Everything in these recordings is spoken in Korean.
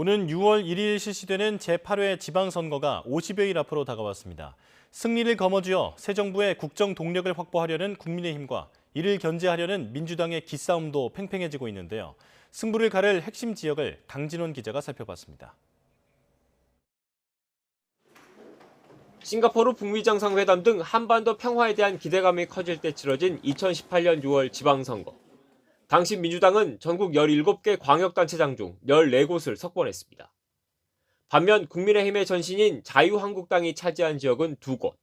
오는 6월 1일 실시되는 제8회 지방선거가 50여일 앞으로 다가왔습니다. 승리를 거머쥐어 새 정부의 국정 동력을 확보하려는 국민의힘과 이를 견제하려는 민주당의 기싸움도 팽팽해지고 있는데요. 승부를 가를 핵심 지역을 강진원 기자가 살펴봤습니다. 싱가포르 북미 정상회담 등 한반도 평화에 대한 기대감이 커질 때 치러진 2018년 6월 지방선거. 당시 민주당은 전국 17개 광역단체장 중 14곳을 석권했습니다. 반면 국민의힘의 전신인 자유한국당이 차지한 지역은 2곳.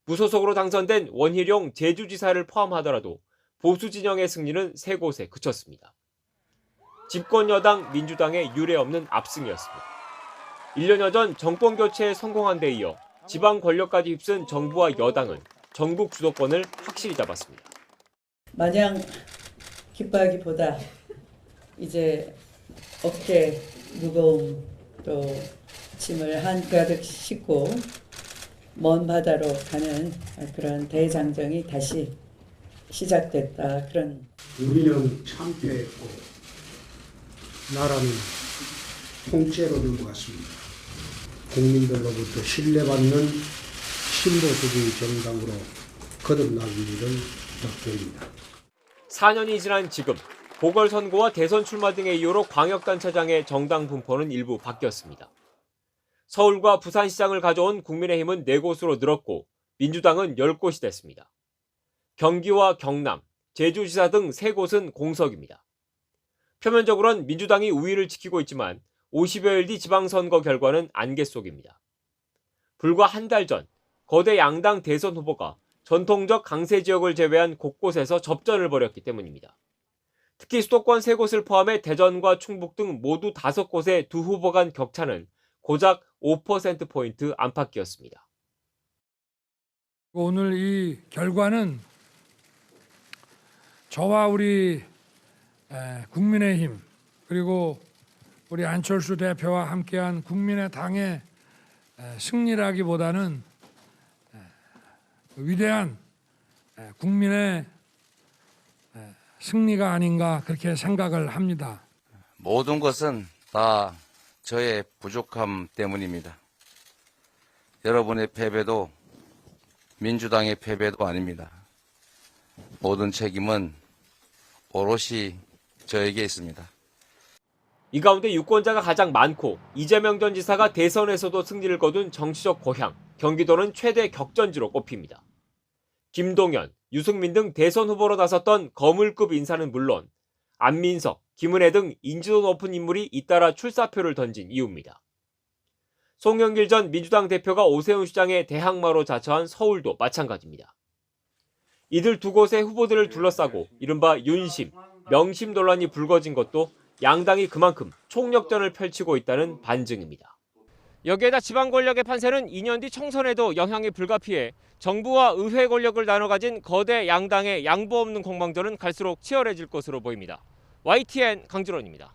무소속으로 당선된 원희룡 제주지사를 포함하더라도 보수 진영의 승리는 3곳에 그쳤습니다. 집권 여당 민주당의 유례없는 압승이었습니다. 1년여 전 정권 교체에 성공한 데 이어 지방 권력까지 휩쓴 정부와 여당은 전국 주도권을 확실히 잡았습니다. 마냥 기뻐하기보다 이제 어깨 무거움 또 짐을 한가득 싣고 먼 바다로 가는 그런 대장정이 다시 시작됐다. 그런 우리는 참패했고 나라는 통째로 넘어갔습니다. 국민들로부터 신뢰받는 신보수주의 정당으로 거듭나기를 덕분입니다. 4년이 지난 지금 보궐선거와 대선 출마 등의 이유로 광역단체장의 정당 분포는 일부 바뀌었습니다. 서울과 부산시장을 가져온 국민의힘은 4곳으로 늘었고 민주당은 10곳이 됐습니다. 경기와 경남, 제주지사 등 3곳은 공석입니다. 표면적으로는 민주당이 우위를 지키고 있지만 50여일 뒤 지방선거 결과는 안개 속입니다. 불과 한 달 전 거대 양당 대선 후보가 전통적 강세 지역을 제외한 곳곳에서 접전을 벌였기 때문입니다. 특히 수도권 3곳을 포함해 대전과 충북 등 모두 5곳의 두 후보 간 격차는 고작 5%포인트 안팎이었습니다. 오늘 이 결과는 저와 우리 국민의힘 그리고 우리 안철수 대표와 함께한 국민의당의 승리라기보다는 위대한 국민의 승리가 아닌가 그렇게 생각을 합니다. 모든 것은 다 저의 부족함 때문입니다. 여러분의 패배도 민주당의 패배도 아닙니다. 모든 책임은 오롯이 저에게 있습니다. 이 가운데 유권자가 가장 많고 이재명 전 지사가 대선에서도 승리를 거둔 정치적 고향, 경기도는 최대 격전지로 꼽힙니다. 김동연, 유승민 등 대선 후보로 나섰던 거물급 인사는 물론 안민석, 김은혜 등 인지도 높은 인물이 잇따라 출사표를 던진 이유입니다. 송영길 전 민주당 대표가 오세훈 시장의 대항마로 자처한 서울도 마찬가지입니다. 이들 두 곳의 후보들을 둘러싸고 이른바 윤심, 명심 논란이 불거진 것도 양당이 그만큼 총력전을 펼치고 있다는 반증입니다. 여기에다 지방 권력의 판세는 2년 뒤 총선에도 영향이 불가피해 정부와 의회 권력을 나눠 가진 거대 양당의 양보 없는 공방전은 갈수록 치열해질 것으로 보입니다. YTN 강진원입니다.